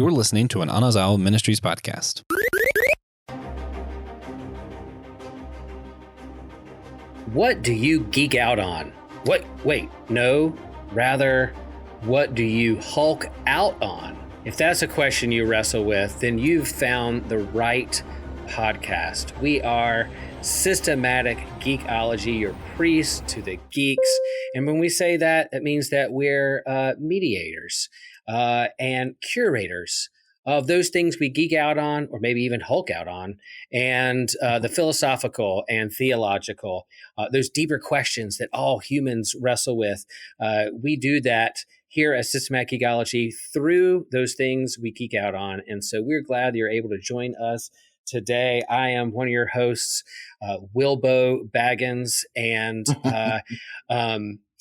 You're listening to an Anazao Ministries podcast. What do you geek out on? What do you Hulk out on? If that's a question you wrestle with, then you've found the right podcast. We are Systematic Geekology, your priest to the geeks. And when we say that, that means that we're mediators and curators of those things we geek out on, or maybe even Hulk out on, and the philosophical and theological, those deeper questions that all humans wrestle with. We do that here at Systematic Geekology through those things we geek out on. And so we're glad that you're able to join us today. I am one of your hosts, Wilbo Baggins, and I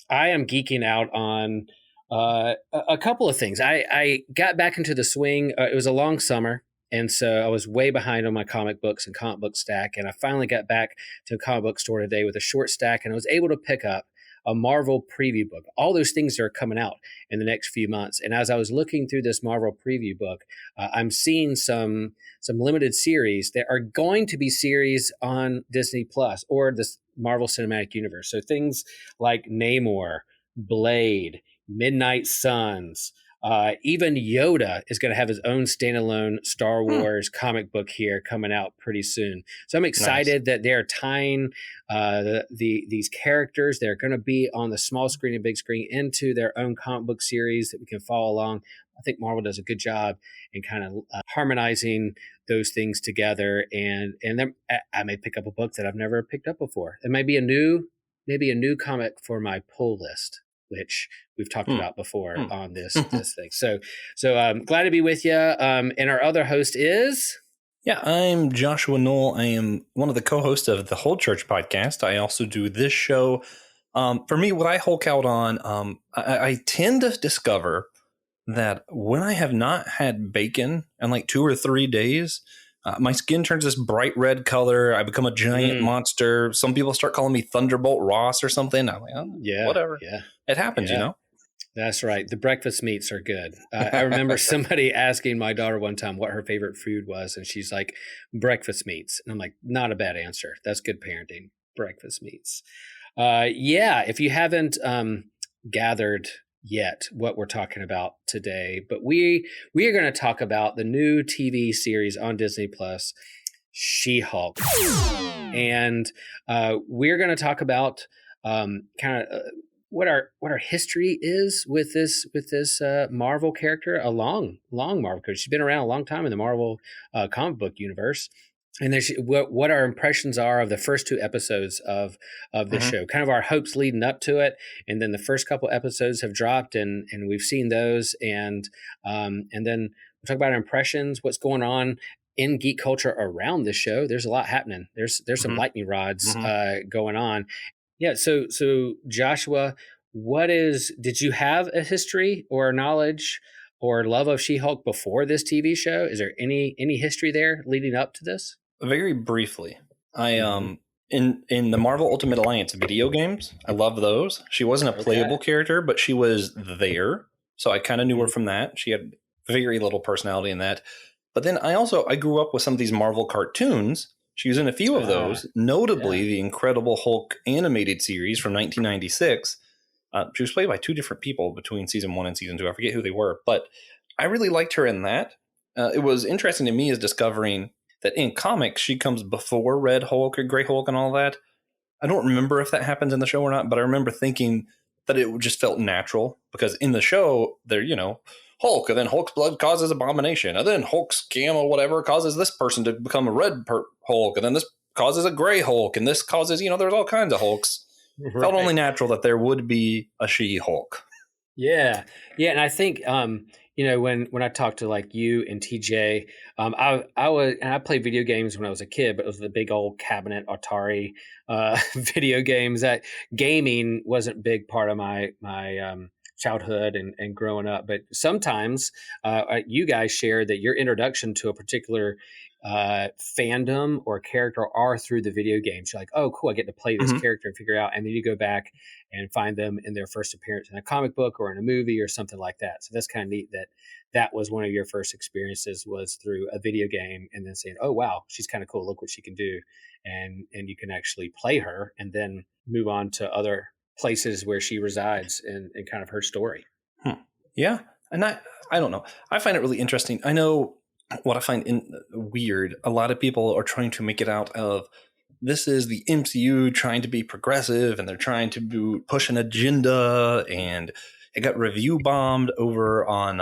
am geeking out on a couple of things. I got back into the swing. It was a long summer, and so I was way behind on my comic books and comic book stack, and I finally got back to a comic book store today with a short stack, and I was able to pick up a Marvel preview book. All those things are coming out in the next few months. And as I was looking through this Marvel preview book, I'm seeing some limited series that are going to be series on Disney Plus or the Marvel Cinematic Universe. So things like Namor, Blade, Midnight Suns, even Yoda is going to have his own standalone Star Wars comic book here coming out pretty soon. So I'm excited that they're tying these characters that are going to be on the small screen and big screen into their own comic book series that we can follow along. I think Marvel does a good job in kind of harmonizing those things together. And then I may pick up a book that I've never picked up before. It might be a new comic for my pull list, which we've talked about before on this thing. So I'm glad to be with you. And our other host is... Yeah, I'm Joshua Knoll. I am one of the co-hosts of the Whole Church podcast. I also do this show. For me, what I Hulk out on, I tend to discover that when I have not had bacon in like 2 or 3 days, my skin turns this bright red color. I become a giant monster. Some people start calling me Thunderbolt Ross or something. I'm like, oh, yeah, whatever. Yeah, it happens, you know? That's right. The breakfast meats are good. I remember somebody asking my daughter one time what her favorite food was, and she's like, breakfast meats. And I'm like, not a bad answer. That's good parenting. Breakfast meats. If you haven't gathered yet what we're talking about today, but we are going to talk about the new TV series on Disney Plus, She-Hulk. And we're going to talk about what our history is with this Marvel character, a long Marvel character. She's been around a long time in the Marvel comic book universe. And then what our impressions are of the first 2 episodes of the show, kind of our hopes leading up to it. And then the first couple episodes have dropped and we've seen those. And then we'll talk about our impressions, what's going on in geek culture around the show. There's a lot happening. There's some lightning rods going on. Yeah. So Joshua, did you have a history or knowledge or love of She-Hulk before this TV show? Is there any history there leading up to this? Very briefly. I in the Marvel Ultimate Alliance video games, I love those. She wasn't a playable character, but she was there. So I kind of knew her from that. She had very little personality in that. But then I grew up with some of these Marvel cartoons. She was in a few of those, notably the Incredible Hulk animated series from 1996. She was played by 2 different people between season 1 and season 2. I forget who they were, but I really liked her in that. It was interesting to me as discovering that in comics, she comes before Red Hulk or Grey Hulk and all that. I don't remember if that happens in the show or not, but I remember thinking that it just felt natural because in the show, they're, Hulk, and then Hulk's blood causes Abomination, and then Hulk's camo whatever causes this person to become a red Hulk, and then this causes a Grey Hulk, and this causes, there's all kinds of Hulks. Right. Felt only natural that there would be a She-Hulk. Yeah. And I think when I talked to like you and TJ, I played video games when I was a kid, but it was the big old cabinet Atari video games. That gaming wasn't a big part of my childhood and growing up. But sometimes you guys share that your introduction to a particular fandom or character are through the video games. You're like, oh, cool, I get to play this Mhm. character and figure out, and then you go back and find them in their first appearance in a comic book or in a movie or something like that. So that's kind of neat that that was one of your first experiences was through a video game, and then saying, oh wow, she's kind of cool, look what she can do, and you can actually play her and then move on to other places where she resides and kind of her story. Yeah, and I don't know. I find it really interesting. I know what I find weird. A lot of people are trying to make it out of this is the MCU trying to be progressive, and they're trying to push an agenda, and it got review bombed over on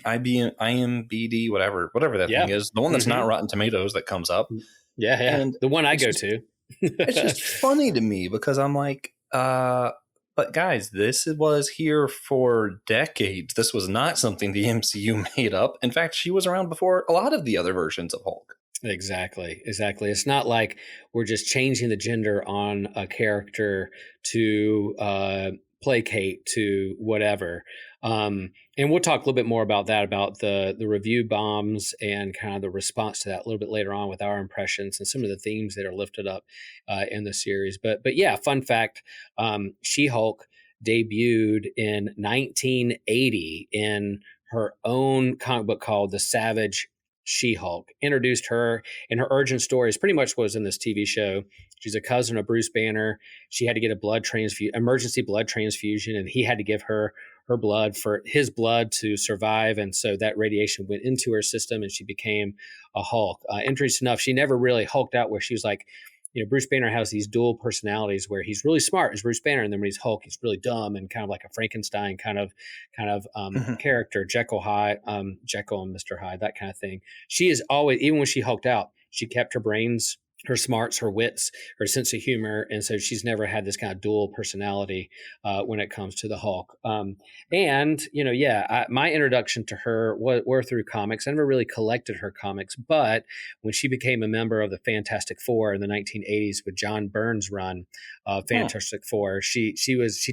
IMBD, whatever that Yeah. thing is, the one that's not Rotten Tomatoes that comes up. Yeah, And the one I it's go just- to. It's just funny to me because I'm like, but guys, this was here for decades. This was not something the MCU made up. In fact, she was around before a lot of the other versions of Hulk. Exactly. It's not like we're just changing the gender on a character to placate to whatever. And we'll talk a little bit more about that, about the review bombs and kind of the response to that a little bit later on with our impressions and some of the themes that are lifted up in the series. But yeah, fun fact: She-Hulk debuted in 1980 in her own comic book called The Savage She-Hulk. Introduced her, and her origin story is pretty much what was in this TV show. She's a cousin of Bruce Banner. She had to get a emergency blood transfusion, and he had to give her blood for his blood to survive. And so that radiation went into her system, and she became a Hulk. Interesting enough, she never really hulked out where she was like, Bruce Banner has these dual personalities where he's really smart as Bruce Banner, and then when he's Hulk, he's really dumb and kind of like a Frankenstein kind of character, Jekyll and Mr. Hyde, that kind of thing. She is always, even when she hulked out, she kept her brains, her smarts, her wits, her sense of humor, and so she's never had this kind of dual personality when it comes to the Hulk. My introduction to her were through comics. I never really collected her comics, but when she became a member of the Fantastic Four in the 1980s with John Byrne's run of Fantastic Four, she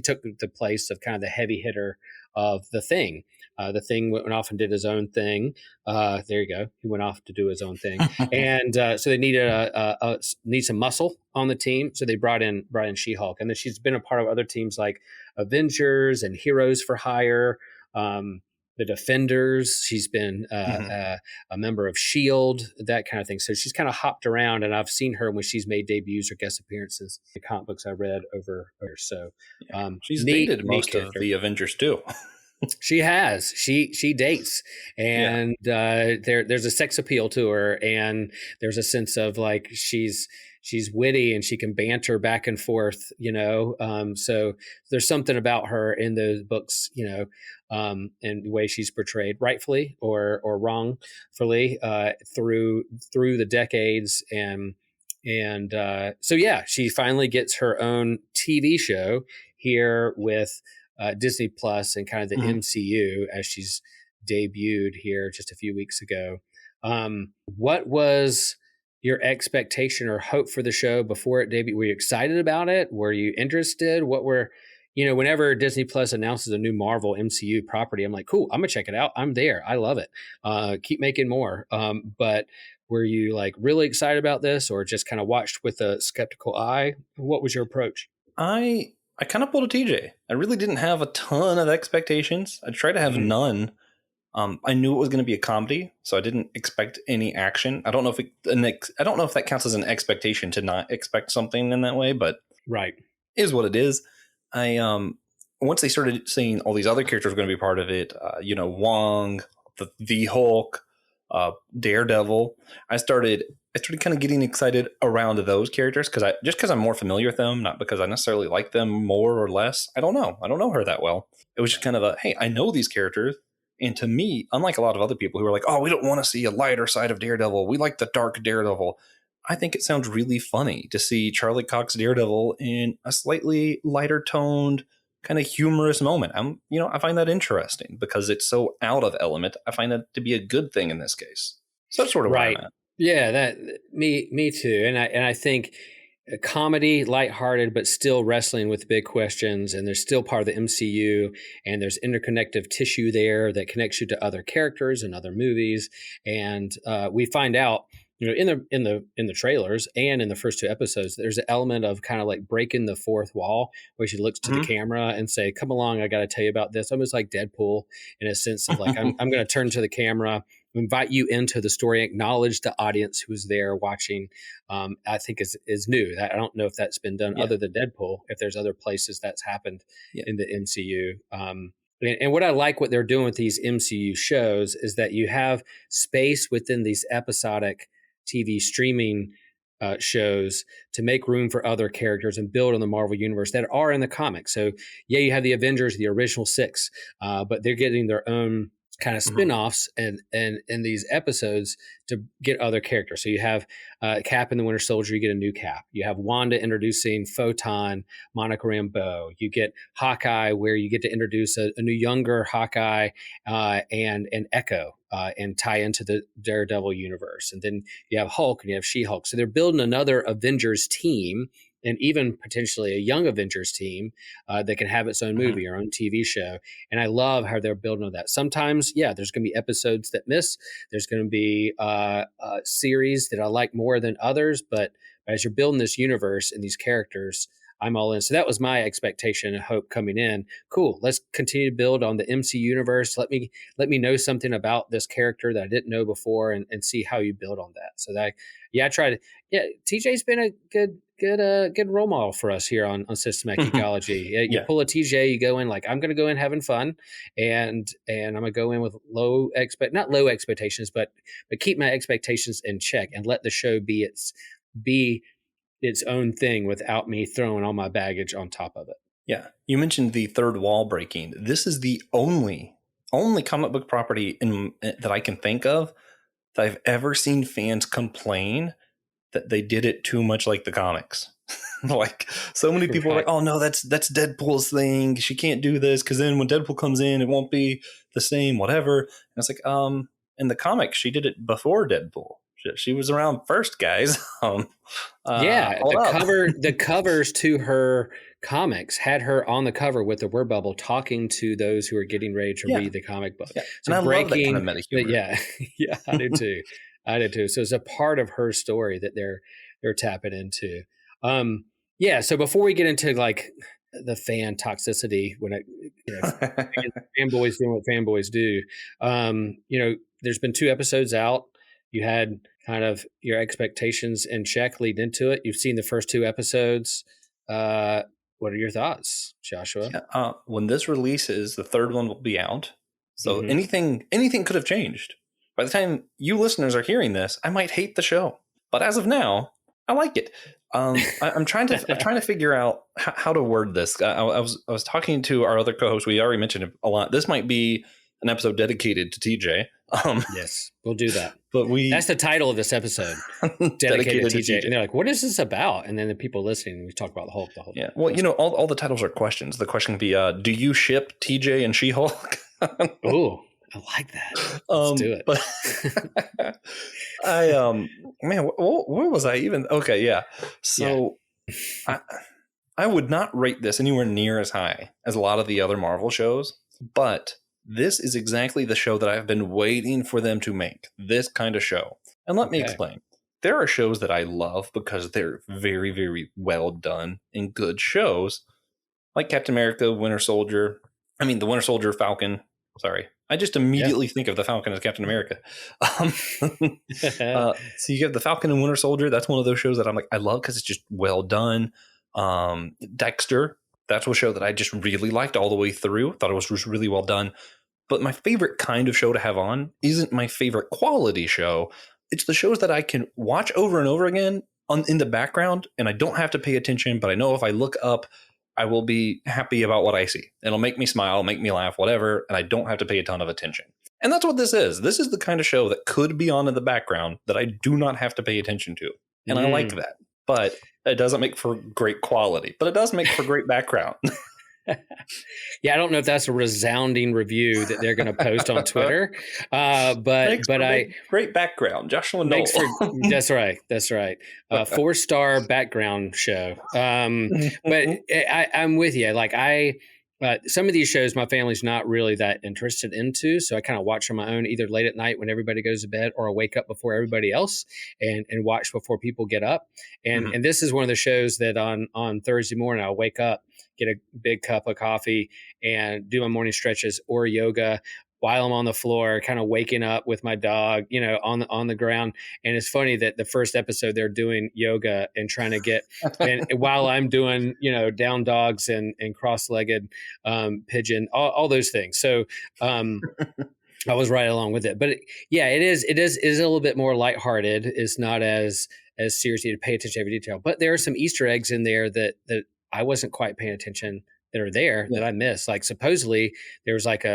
took the place of kind of the heavy hitter of the Thing. The Thing went off and did his own thing. There you go. He went off to do his own thing, and so they needed need some muscle on the team. So they brought in She-Hulk, and then she's been a part of other teams like Avengers and Heroes for Hire, the Defenders. She's been a member of Shield, that kind of thing. So she's kind of hopped around, and I've seen her when she's made debuts or guest appearances in the comic books I read over her. So she's dated most of the Avengers too. She has. She dates, and there's a sex appeal to her, and there's a sense of like she's witty and she can banter back and forth, so there's something about her in those books, and the way she's portrayed, rightfully or wrongfully, through the decades, and so yeah, she finally gets her own TV show here with Disney Plus and kind of the MCU as she's debuted here just a few weeks ago. What was your expectation or hope for the show before it debuted? Were you excited about it? Were you interested? What were, whenever Disney Plus announces a new Marvel MCU property, I'm like, cool, I'm gonna check it out. I'm there. I love it. Keep making more. But were you like really excited about this, or just kind of watched with a skeptical eye? What was your approach? I kind of pulled a TJ. I really didn't have a ton of expectations. I tried to have none. I knew it was going to be a comedy, so I didn't expect any action. I don't know if that counts as an expectation to not expect something in that way, but right, is what it is. I once they started saying all these other characters were going to be part of it, Wong, the Hulk, Daredevil, I started kind of getting excited around those characters because I'm more familiar with them, not because I necessarily like them more or less. I don't know her that well. It was just kind of hey, I know these characters, and to me, unlike a lot of other people who are like, oh, we don't want to see a lighter side of Daredevil, we like the dark Daredevil. I think it sounds really funny to see Charlie Cox Daredevil in a slightly lighter toned, kind of humorous moment. I find that interesting because it's so out of element. I find that to be a good thing in this case. So that's sort of where I'm at. Yeah, that me too. And I think a comedy, lighthearted, but still wrestling with big questions. And there's still part of the MCU, and there's interconnective tissue there that connects you to other characters and other movies. And we find out, in the trailers and in the first 2 episodes, there's an element of kind of like breaking the fourth wall, where she looks to the camera and say, "Come along, I got to tell you about this." Almost like Deadpool, in a sense of like, I'm going to turn to the camera, invite you into the story, acknowledge the audience who's there watching. I think is new. I don't know if that's been done other than Deadpool, if there's other places that's happened in the MCU. And what I like what they're doing with these MCU shows is that you have space within these episodic TV streaming shows to make room for other characters and build on the Marvel universe that are in the comics. So you have the Avengers, the original 6, but they're getting their own kind of spin-offs and in these episodes to get other characters. So you have Cap and the Winter Soldier, you get a new Cap. You have Wanda introducing Photon, Monica Rambeau. You get Hawkeye, where you get to introduce a new younger Hawkeye and Echo and tie into the Daredevil universe. And then you have Hulk and you have She-Hulk. So they're building another Avengers team, and even potentially a young Avengers team that can have its own movie or own TV show. And I love how they're building on that. Sometimes, there's going to be episodes that miss. There's going to be series that I like more than others. But as you're building this universe and these characters, I'm all in. So that was my expectation and hope coming in. Cool. Let's continue to build on the MC universe. Let me know something about this character that I didn't know before, and see how you build on that. So that, I tried. TJ's been a good role model for us here on Systematic Geekology. You pull a TJ, you go in like, I'm going to go in having fun, and I'm going to go in with not low expectations, but keep my expectations in check and let the show be its own thing without me throwing all my baggage on top of it. Yeah. You mentioned the third wall breaking. This is the only comic book property that I can think of that I've ever seen fans complain that they did it too much like the comics. Like, so many people are like, "Oh no, that's Deadpool's thing. She can't do this because then when Deadpool comes in, it won't be the same, whatever." And it's like, in the comics, she did it before Deadpool. She was around first, guys. The covers to her comics had her on the cover with the word bubble talking to those who are getting ready to read the comic book. Yeah. So and I love that kind of meta humor. Yeah, I do too. I did too. So it's a part of her story that they're tapping into. So before we get into like the fan toxicity, when fanboys doing what fanboys do, there's been 2 episodes out. You had kind of your expectations in check lead into it. You've seen the first 2 episodes. What are your thoughts, Joshua? Yeah, when this releases, the 3rd one will be out. So anything could have changed. By the time you listeners are hearing this, I might hate the show. But as of now, I like it. I'm trying to figure out how to word this. I was talking to our other co-host. We already mentioned it a lot. This might be an episode dedicated to TJ. Yes, we'll do that. But that's the title of this episode, dedicated to TJ. And they're like, "What is this about?" And then the people listening, we talk about the Hulk the whole time. Well, all the titles are questions. The question can be, do you ship TJ and She-Hulk? Ooh, I like that. Let's do it. But where was I even? Okay, yeah. So I would not rate this anywhere near as high as a lot of the other Marvel shows, but this is exactly the show that I've been waiting for them to make. This kind of show. And let me explain. There are shows that I love because they're very, very well done and good shows, like Captain America, the Winter Soldier, Falcon. Sorry. I just immediately think of the Falcon as Captain America. So you have the Falcon and Winter Soldier. That's one of those shows that I'm like, I love because it's just well done. Dexter, that's a show that I just really liked all the way through. Thought it was just really well done. But my favorite kind of show to have on isn't my favorite quality show. It's the shows that I can watch over and over again in the background, and I don't have to pay attention, but I know if I look up, I will be happy about what I see. It'll make me smile, make me laugh, whatever, and I don't have to pay a ton of attention. And that's what this is. This is the kind of show that could be on in the background that I do not have to pay attention to. And I like that. But it doesn't make for great quality, but it does make for great background. Yeah, I don't know if that's a resounding review that they're going to post on Twitter, Makes but for I great background, Joshua Knoll. makes for that's right, that's right. 4-star background show. But I'm with you. Like some of these shows, my family's not really that interested into, so I kind of watch on my own, either late at night when everybody goes to bed, or I wake up before everybody else and watch before people get up. And this is one of the shows that on Thursday morning I'll wake up, get a big cup of coffee, and do my morning stretches or yoga while I'm on the floor, kind of waking up with my dog, on the ground. And it's funny that the first episode they're doing yoga and trying to get, and while I'm doing, down dogs and cross-legged pigeon, all those things. So I was right along with it. But it is a little bit more lighthearted. It's not as serious. You need to pay attention to every detail. But there are some Easter eggs in there that I wasn't quite paying attention that are there that I missed. Like supposedly there was like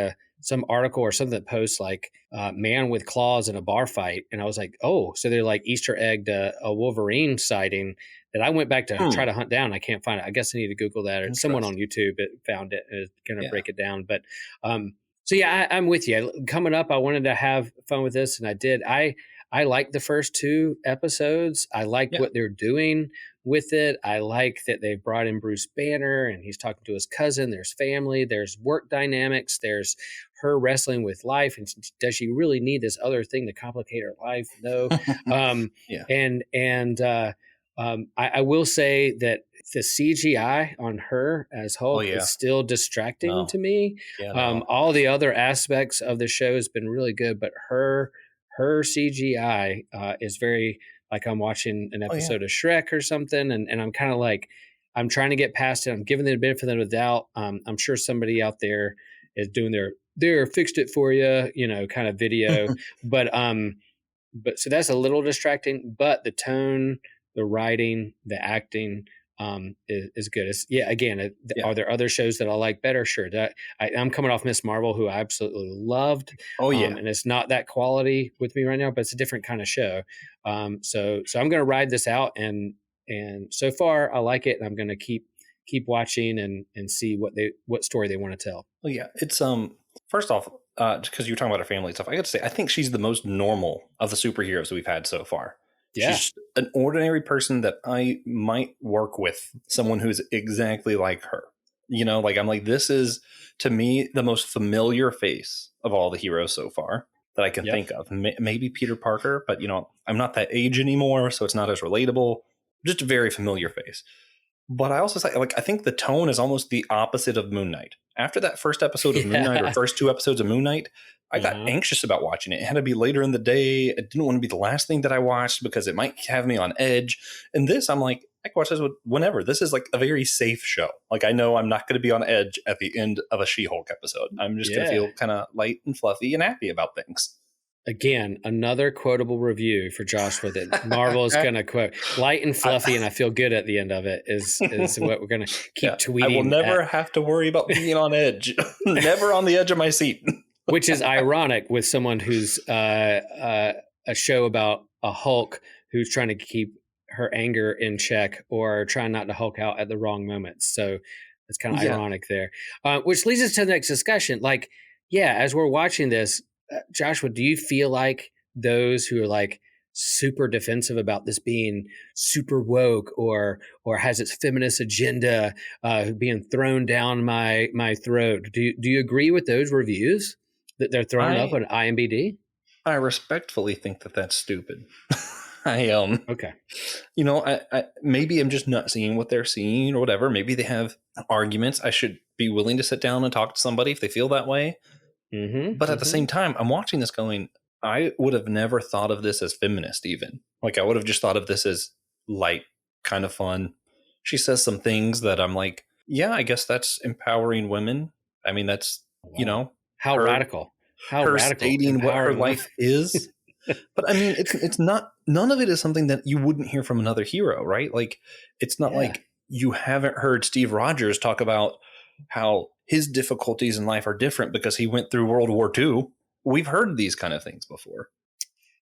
some article or something that posts like man with claws in a bar fight. And I was like, oh, so they're like Easter egged a Wolverine sighting that I went back to try to hunt down. I can't find it. I guess I need to Google that, or someone on YouTube found it and is going to break it down. But so yeah, I'm with you. Coming up, I wanted to have fun with this, and I did. I liked the first 2 episodes. I liked what they're doing with it. I like that they've brought in Bruce Banner and he's talking to his cousin. There's family, there's work dynamics, there's her wrestling with life. And does she really need this other thing to complicate her life? No. I will say that the CGI on her as Hulk is still distracting to me. All the other aspects of the show has been really good, but her CGI is very, like I'm watching an episode of Shrek or something, and I'm kind of like, I'm trying to get past it. I'm giving the benefit of the doubt. I'm sure somebody out there is doing their fixed it for you, kind of video. but so that's a little distracting, but the tone, the writing, the acting is good. Are there other shows that I like better? Sure. I'm coming off Miss Marvel, who I absolutely loved. And it's not that quality with me right now, but it's a different kind of show. So I'm going to ride this out, and so far I like it, and I'm going to keep watching and see what story they want to tell. Well, yeah, it's first off, because you're talking about her family stuff, I got to say, I think she's the most normal of the superheroes we've had so far. Yeah. She's an ordinary person that I might work with, someone who's exactly like her. I'm like, this is, to me, the most familiar face of all the heroes so far that I can think of. Maybe Peter Parker, but, I'm not that age anymore, so it's not as relatable. Just a very familiar face. But I also say, I think the tone is almost the opposite of Moon Knight. After that first episode of Moon Knight, or first 2 episodes of Moon Knight, I got anxious about watching it. It had to be later in the day. It didn't want to be the last thing that I watched because it might have me on edge. And this, I'm like, I can watch this whenever. This is like a very safe show. Like, I know I'm not going to be on edge at the end of a She-Hulk episode. I'm just going to feel kind of light and fluffy and happy about things. Again, another quotable review for Joshua that Marvel is going to quote. Light and fluffy, and I feel good at the end of it is what we're going to keep tweeting. I will never have to worry about being on edge. Never on the edge of my seat. Which is ironic with someone who's a show about a Hulk who's trying to keep her anger in check or trying not to Hulk out at the wrong moments. So it's kind of ironic there. Which leads us to the next discussion. Like, as we're watching this, Joshua, do you feel like those who are like super defensive about this being super woke or has its feminist agenda being thrown down my throat? Do you agree with those reviews that they're throwing up on IMDb? I respectfully think that that's stupid. Okay. I maybe I'm just not seeing what they're seeing or whatever. Maybe they have arguments. I should be willing to sit down and talk to somebody if they feel that way. But at the same time, I'm watching this going, I would have never thought of this as feminist even. Like, I would have just thought of this as light, kind of fun. She says some things that I'm like, yeah, I guess that's empowering women. I mean, that's, how radical. How her radical. Stating what her life is. But I mean, it's not, none of it is something that you wouldn't hear from another hero, right? Like, it's not like you haven't heard Steve Rogers talk about how his difficulties in life are different because he went through World War II. We've heard these kind of things before.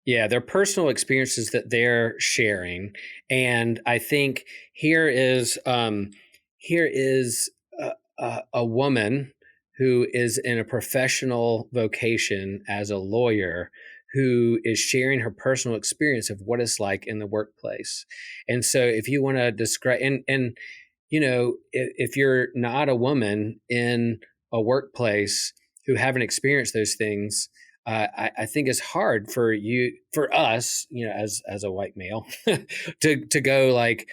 Yeah, they're personal experiences that they're sharing. And I think here is a woman who is in a professional vocation as a lawyer who is sharing her personal experience of what it's like in the workplace. And so if you want to describe, and if you're not a woman in a workplace who haven't experienced those things, I think it's hard for us, as a white male, to go like,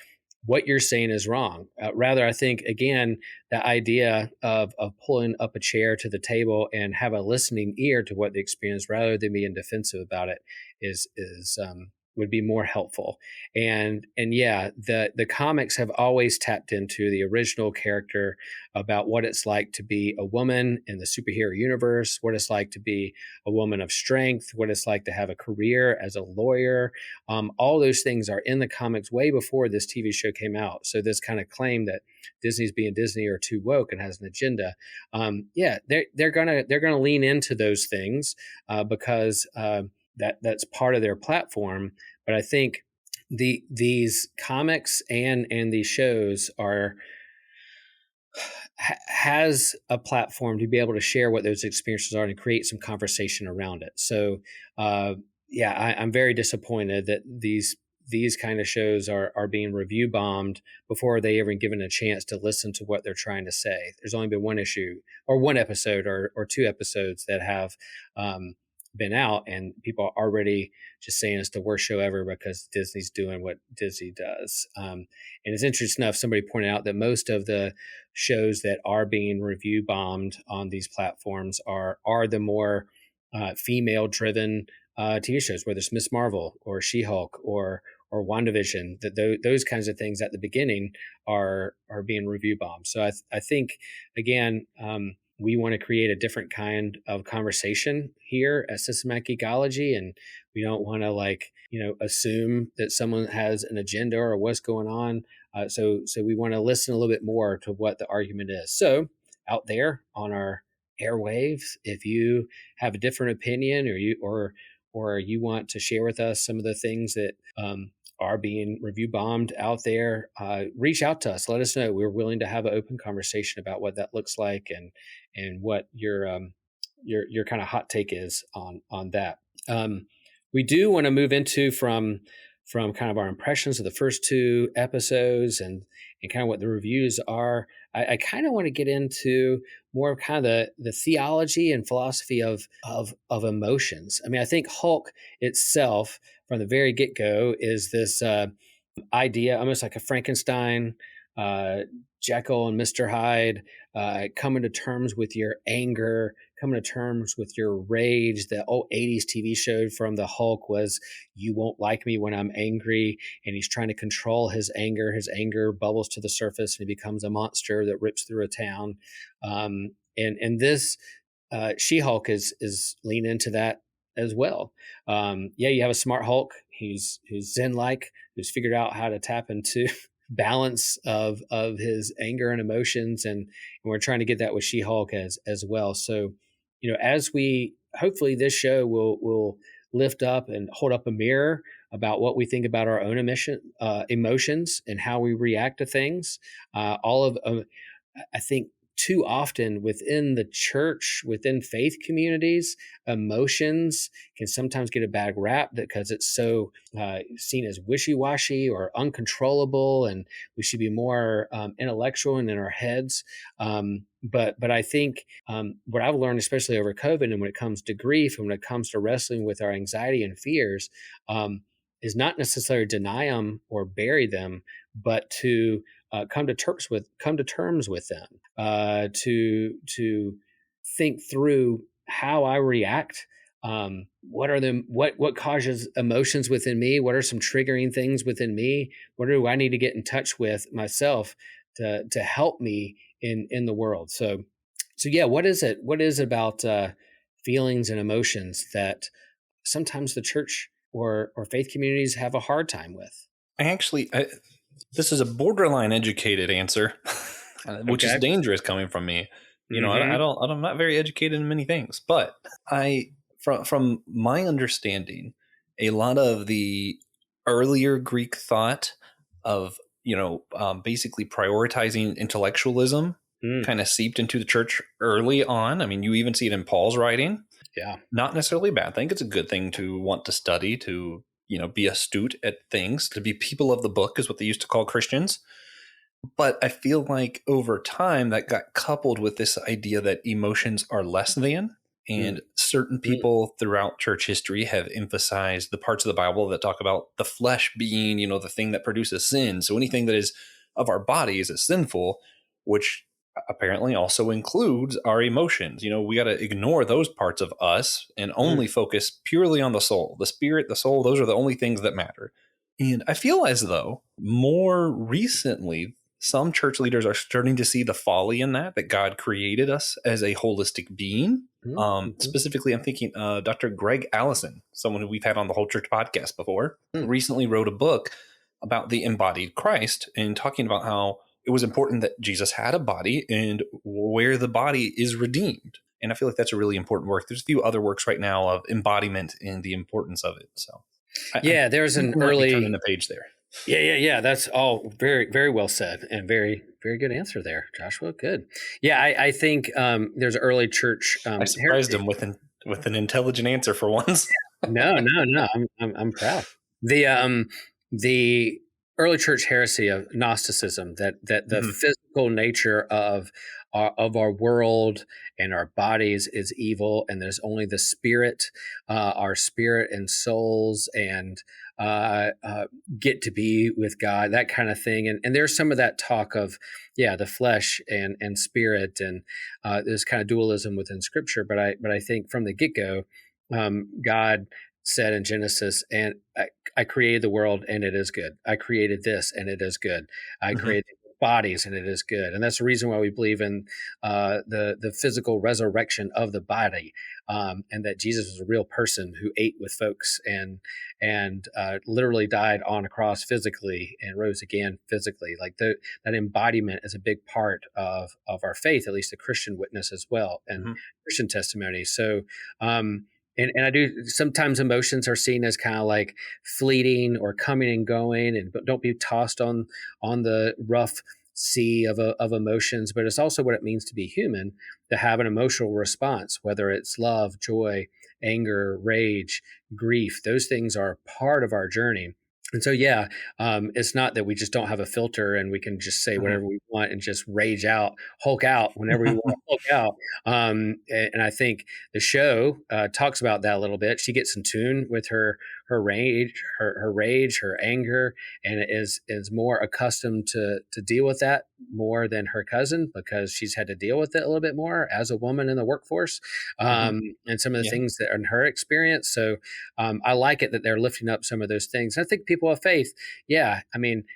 what you're saying is wrong. Rather, I think again, the idea of pulling up a chair to the table and have a listening ear to what the experience, rather than being defensive about it, is would be more helpful. And yeah, the comics have always tapped into the original character about what it's like to be a woman in the superhero universe, what it's like to be a woman of strength, what it's like to have a career as a lawyer. All those things are in the comics way before this TV show came out. So this kind of claim that Disney's being Disney or too woke and has an agenda, they're gonna lean into those things because that's part of their platform. But I think these comics and these shows has a platform to be able to share what those experiences are and create some conversation around it. So I'm very disappointed that these kind of shows are being review bombed before they even given a chance to listen to what they're trying to say. There's only been one issue or one episode or two episodes that have been out, and people are already just saying it's the worst show ever because Disney's doing what Disney does. And it's interesting enough, somebody pointed out that most of the shows that are being review bombed on these platforms are the more female driven TV shows, whether it's Miss Marvel or She-Hulk or WandaVision. That those kinds of things at the beginning are being review bombed. So I think again, we want to create a different kind of conversation here at Systematic Geekology, and we don't want to assume that someone has an agenda or what's going on. So we want to listen a little bit more to what the argument is. So out there on our airwaves, if you have a different opinion, or you want to share with us some of the things that are being review bombed out there, reach out to us. Let us know. We're willing to have an open conversation about what that looks like and what your kind of hot take is on that. We do want to move into from kind of our impressions of the first two episodes and kind of what the reviews are. I kind of want to get into more of kind of the theology and philosophy of emotions. I mean, I think Hulk itself from the very get-go is this idea, almost like a Frankenstein, Jekyll and Mr. Hyde, coming to terms with your anger, coming to terms with your rage. The old 80s TV show from the Hulk was "You Won't Like Me When I'm Angry," and he's trying to control his anger. His anger bubbles to the surface and he becomes a monster that rips through a town. And this She-Hulk is lean into that as well. You have a smart Hulk. Who's Zen-like, who's figured out how to tap into balance of his anger and emotions, and we're trying to get that with She-Hulk as well. So, as we hopefully this show will lift up and hold up a mirror about what we think about our own emotions and how we react to things. I think too often within the church, within faith communities, emotions can sometimes get a bad rap because it's so seen as wishy-washy or uncontrollable, and we should be more intellectual and in our heads. But I think what I've learned, especially over COVID, and when it comes to grief and when it comes to wrestling with our anxiety and fears, is not necessarily deny them or bury them, but to come to terms with them, to think through how I react. What causes emotions within me? What are some triggering things within me? What do I need to get in touch with myself to help me in the world? So yeah, what is it? What is it about feelings and emotions that sometimes the church or faith communities have a hard time with? This is a borderline educated answer, which is dangerous coming from me. I'm not very educated in many things, but from my understanding, a lot of the earlier Greek thought of, basically prioritizing intellectualism kind of seeped into the church early on. I mean, you even see it in Paul's writing. Yeah. Not necessarily a bad thing. It's a good thing to want to study, to, be astute at things, to be people of the book is what they used to call Christians. But I feel like over time that got coupled with this idea that emotions are less than. And certain people throughout church history have emphasized the parts of the Bible that talk about the flesh being, the thing that produces sin. So anything that is of our bodies is sinful, which apparently also includes our emotions. We got to ignore those parts of us and only focus purely on the soul. The spirit, the soul, those are the only things that matter. And I feel as though more recently, some church leaders are starting to see the folly in that God created us as a holistic being. Specifically, I'm thinking Dr. Greg Allison, someone who we've had on the Whole Church podcast before, recently wrote a book about the embodied Christ and talking about how it was important that Jesus had a body and where the body is redeemed. And I feel like that's a really important work. There's a few other works right now of embodiment and the importance of it. So there's an early turning the page there. Yeah. That's all very, very well said and very, very good answer there, Joshua. Good. Yeah, I think there's early church. I surprised him with an intelligent answer for once. No. I'm proud. The early church heresy of Gnosticism, that the physical nature of our world and our bodies is evil, and there's only the spirit, our spirit and souls, and get to be with God, that kind of thing. And there's some of that talk of, the flesh and spirit, and there's kind of dualism within Scripture. But I think from the get-go, God said in Genesis, and I created the world and it is good. I created this and it is good. I created bodies and it is good. And that's the reason why we believe in the physical resurrection of the body, and that Jesus was a real person who ate with folks and literally died on a cross physically and rose again physically. Like that embodiment is a big part of our faith, at least the Christian witness as well, and Christian testimony. So and I do sometimes emotions are seen as kind of like fleeting or coming and going, and don't be tossed on the rough sea of emotions. But it's also what it means to be human, to have an emotional response, whether it's love, joy, anger, rage, grief. Those things are part of our journey. And so, it's not that we just don't have a filter and we can just say whatever we want and just rage out, Hulk out whenever we want to Hulk out. And I think the show talks about that a little bit. She gets in tune with her rage, her anger, and is more accustomed to deal with that more than her cousin, because she's had to deal with it a little bit more as a woman in the workforce, and some of the things that are in her experience. So I like it that they're lifting up some of those things. I think people of faith,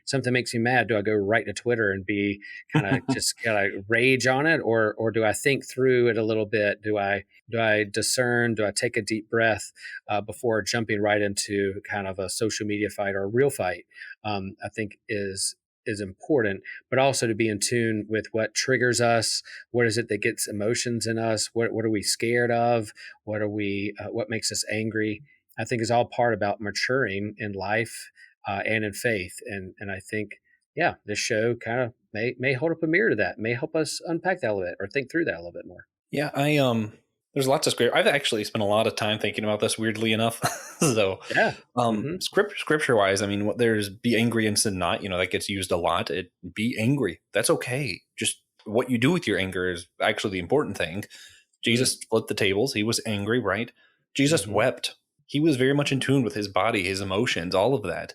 something makes me mad. Do I go right to Twitter and be kind of just kind of rage on it, or do I think through it a little bit? Do I discern? Do I take a deep breath before jumping right into kind of a social media fight or a real fight? I think is important, but also to be in tune with what triggers us. What is it that gets emotions in us? What are we scared of? What makes us angry? I think is all part about maturing in life and in faith. And I think, this show kind of may hold up a mirror to that, may help us unpack that a little bit or think through that a little bit more. Yeah, there's lots of scripture. I've actually spent a lot of time thinking about this, weirdly enough. So, scripture wise, there's be angry and sin not. That gets used a lot. Be angry. That's okay. Just what you do with your anger is actually the important thing. Jesus flipped the tables. He was angry, right? Jesus wept. He was very much in tune with his body, his emotions, all of that.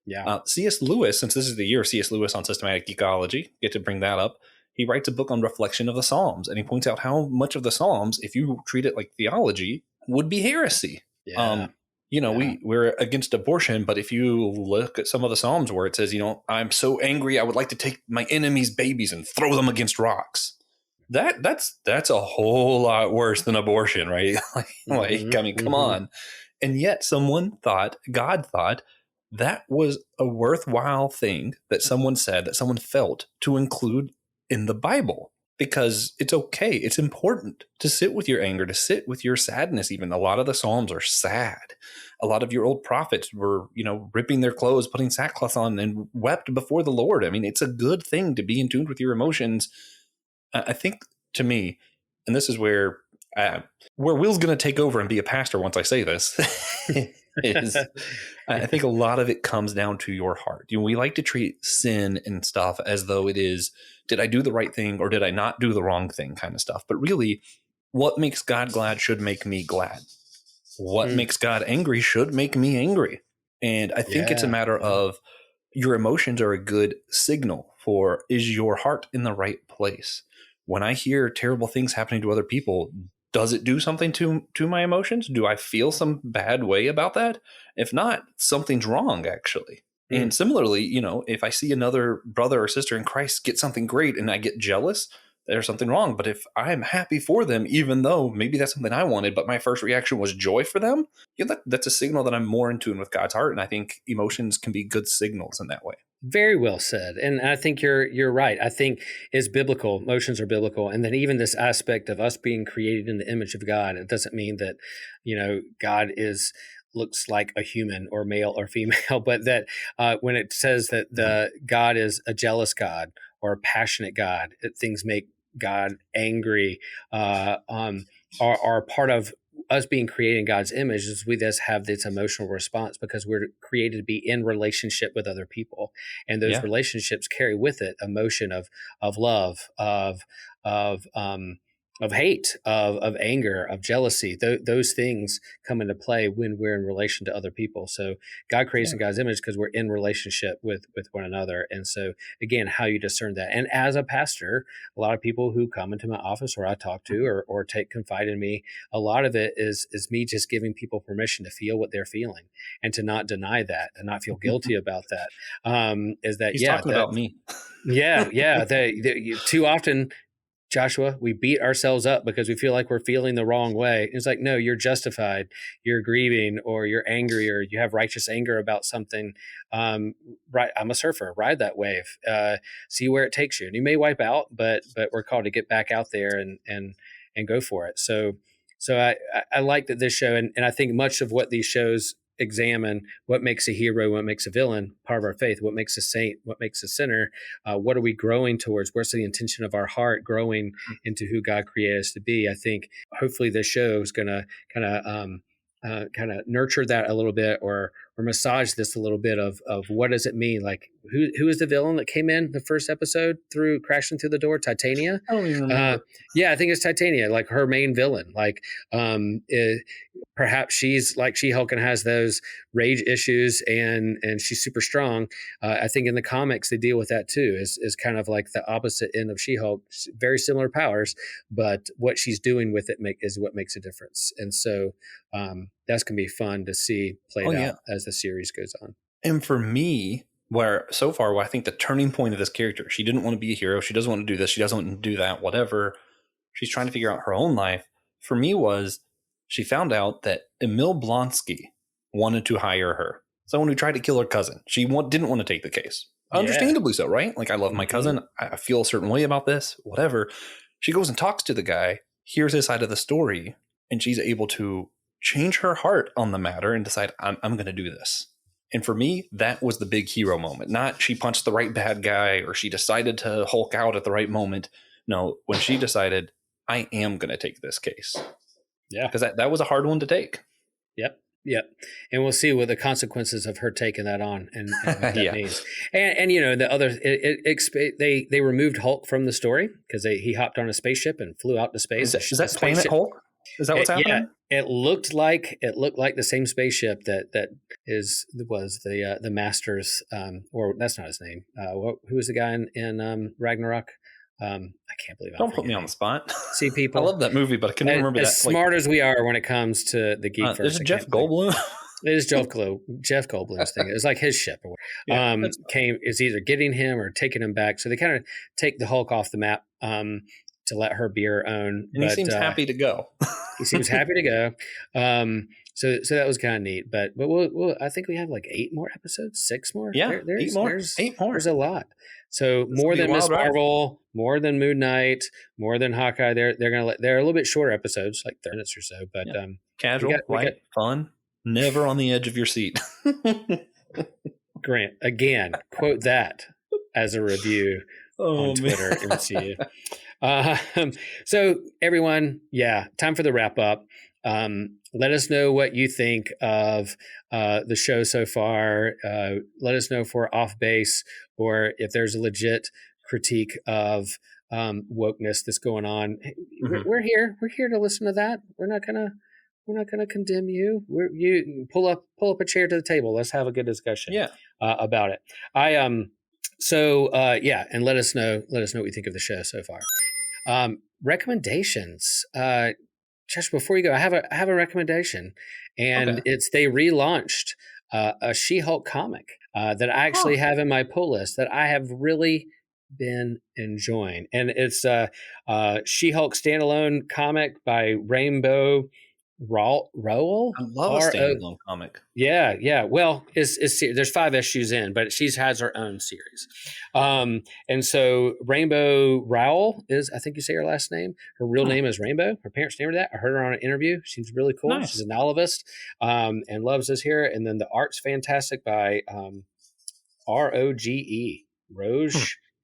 Yeah. C.S. Lewis, since this is the year of C.S. Lewis on systematic geekology, get to bring that up. He writes a book on reflection of the Psalms, and he points out how much of the Psalms, if you treat it like theology, would be heresy. Yeah. We're against abortion, but if you look at some of the Psalms where it says, I'm so angry, I would like to take my enemy's babies and throw them against rocks. That's a whole lot worse than abortion, right? Come on. And yet God thought that was a worthwhile thing that someone said, that someone felt to include in the Bible, because it's okay. It's important to sit with your anger, to sit with your sadness. Even a lot of the Psalms are sad. A lot of your old prophets were, ripping their clothes, putting sackcloth on, and wept before the Lord. It's a good thing to be in tune with your emotions. I think to me, and this is where Will's going to take over and be a pastor once I say this, is I think a lot of it comes down to your heart. We like to treat sin and stuff as though it is, did I do the right thing or did I not do the wrong thing kind of stuff. But really, what makes God glad should make me glad. What makes God angry should make me angry. And I think it's a matter of your emotions are a good signal for, is your heart in the right place? When I hear terrible things happening to other people, does it do something to my emotions? Do I feel some bad way about that? If not, something's wrong, actually. And similarly, if I see another brother or sister in Christ get something great and I get jealous, there's something wrong. But if I'm happy for them, even though maybe that's something I wanted, but my first reaction was joy for them, that's a signal that I'm more in tune with God's heart. And I think emotions can be good signals in that way. Very well said. And I think you're right. I think it's biblical. Emotions are biblical. And then even this aspect of us being created in the image of God, it doesn't mean that, God looks like a human or male or female, but that when it says that the God is a jealous God or a passionate God, that things make God angry, are part of us being created in God's image, is we thus have this emotional response because we're created to be in relationship with other people, and those relationships carry with it emotion of love, of hate, of anger, of jealousy. Those things come into play when we're in relation to other people. So God creates in God's image because we're in relationship with one another. And so again, how you discern that. And as a pastor, a lot of people who come into my office or I talk to or confide in me, a lot of it is me just giving people permission to feel what they're feeling and to not deny that and not feel guilty about that. He's talking about me. Too often, Joshua, we beat ourselves up because we feel like we're feeling the wrong way. It's like, no, you're justified. You're grieving, or you're angry, or you have righteous anger about something. Right, I'm a surfer. Ride that wave. See where it takes you. And you may wipe out, but we're called to get back out there and go for it. So I like that this show, and I think much of what these shows examine, what makes a hero, what makes a villain, part of our faith, what makes a saint, what makes a sinner, what are we growing towards, where's the intention of our heart growing into who God created us to be. I think hopefully this show is going to kind of nurture that a little bit, or massage this a little bit of what does it mean? Like who is the villain that came in the first episode crashing through the door? Titania? I don't even remember. I think it's Titania, like her main villain. Like perhaps she's like She-Hulk and has those rage issues and she's super strong. I think in the comics they deal with that too, is kind of like the opposite end of She-Hulk, very similar powers, but what she's doing with it is what makes a difference. And so that's going to be fun to see played out as the series goes on. And for me, where I think the turning point of this character, she didn't want to be a hero. She doesn't want to do this. She doesn't want to do that, whatever. She's trying to figure out her own life. For me was she found out that Emil Blonsky wanted to hire her. Someone who tried to kill her cousin. She didn't want to take the case. Understandably so, right? Like, I love my cousin. I feel a certain way about this, whatever. She goes and talks to the guy, hears his side of the story, and she's able to change her heart on the matter and decide, I'm going to do this. And for me, that was the big hero moment. Not she punched the right bad guy or she decided to Hulk out at the right moment. No, when she decided, I am going to take this case. Yeah. Because that was a hard one to take. Yep. And we'll see what the consequences of her taking that on and what that means. And the other, they removed Hulk from the story because he hopped on a spaceship and flew out to space. Is that Planet Hulk? Is that what's happening? Yeah, it looked like the same spaceship that was the Master's, or that's not his name. Who was the guy in Ragnarok? I can't believe. Don't put me on the spot. See, people, I love that movie, but I couldn't remember that. As smart as we are when it comes to the geek, is it Jeff Goldblum? It is Jeff Goldblum's thing. It was like his ship. Is either getting him or taking him back. So they kind of take the Hulk off the map. To let her be her own. And he seems happy to go. He seems happy to go. So that was kind of neat. But we'll I think we have like 8 more episodes, 6 more. Yeah, 8 more. There's a lot. So more than Miss Marvel, more than Moon Knight, more than Hawkeye. They're a little bit shorter episodes, like 30 minutes or so. But casual, light, fun, never on the edge of your seat. Grant, again, quote that as a review on Twitter, MCU. So everyone, time for the wrap up. Let us know what you think of the show so far. Let us know if we're off base or if there's a legit critique of wokeness that's going on. We're here. We're here to listen to that. We're not gonna condemn you. You pull up a chair to the table. Let's have a good discussion. About it. And let us know what you think of the show so far. Recommendations. Josh, before you go, I have a recommendation, and it's they relaunched a She-Hulk comic that I actually have in my pull list that I have really been enjoying, and it's a She-Hulk standalone comic by Rainbow Rowell. I love a standalone comic. Yeah. Well, there's 5 issues in, but she has her own series. And so Rainbow Rowell is, I think you say her last name. Her real name is Rainbow. Her parents named her that. I heard her on an interview. Seems really cool. Nice. She's a novelist and loves this here. And then the art's fantastic by Roge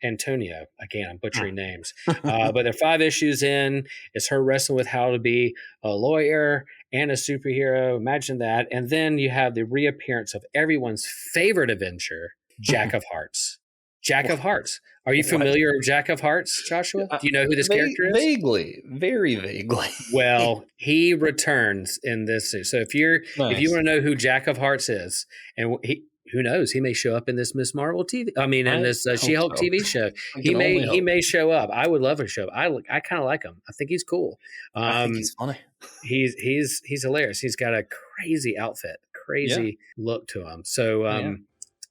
Antonio. Again, I'm butchering names. But there are 5 issues in. It's her wrestling with how to be a lawyer and a superhero. Imagine that. And then you have the reappearance of everyone's favorite Avenger, Jack of Hearts. Jack of Hearts. Are you familiar with Jack of Hearts, Joshua? Do you know who this character is? Vaguely. Very vaguely. Well, he returns in this. So if you want to know who Jack of Hearts is, and who knows? He may show up in this Miss Marvel TV. In this She-Hulk TV show. He may show up. I would love to show up. I kind of like him. I think he's cool. I think he's funny. He's hilarious. He's got a crazy outfit, look to him. So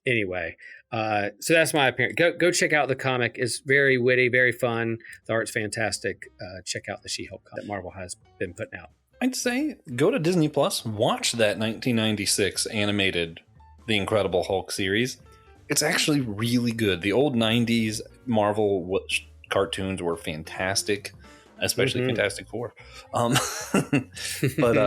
anyway, so that's my opinion. Go check out the comic. It's very witty, very fun. The art's fantastic. Check out the She-Hulk comic that Marvel has been putting out. I'd say go to Disney Plus, watch that 1996 animated The Incredible Hulk series. It's actually really good. The old 90s Marvel cartoons were fantastic, especially Fantastic Four. But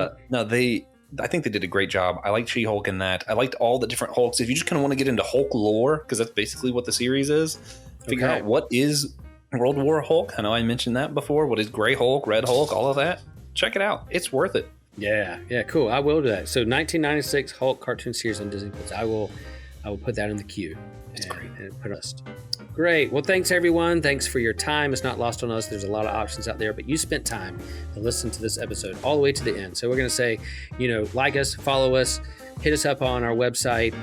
I think they did a great job. I liked She-Hulk in that. I liked all the different Hulks. If you just kind of want to get into Hulk lore, because that's basically what the series is, figure out what is World War Hulk. I know I mentioned that before. What is Gray Hulk, Red Hulk, all of that. Check it out. It's worth it. Yeah, cool. I will do that. So 1996 Hulk cartoon series on Disney Plus. I will put that in the queue. That's great. And put us. Great. Well, thanks everyone. Thanks for your time. It's not lost on us. There's a lot of options out there, but you spent time to listen to this episode all the way to the end. So we're going to say, like us, follow us, hit us up on our website,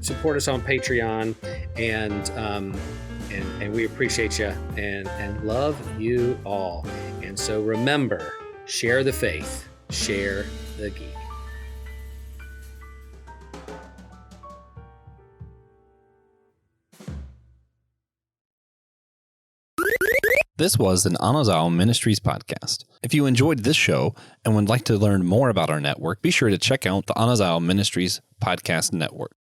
support us on Patreon, and we appreciate you and love you all. And so remember, share the faith, share the geek. This was an Anazao Ministries podcast. If you enjoyed this show and would like to learn more about our network, be sure to check out the Anazao Ministries podcast network.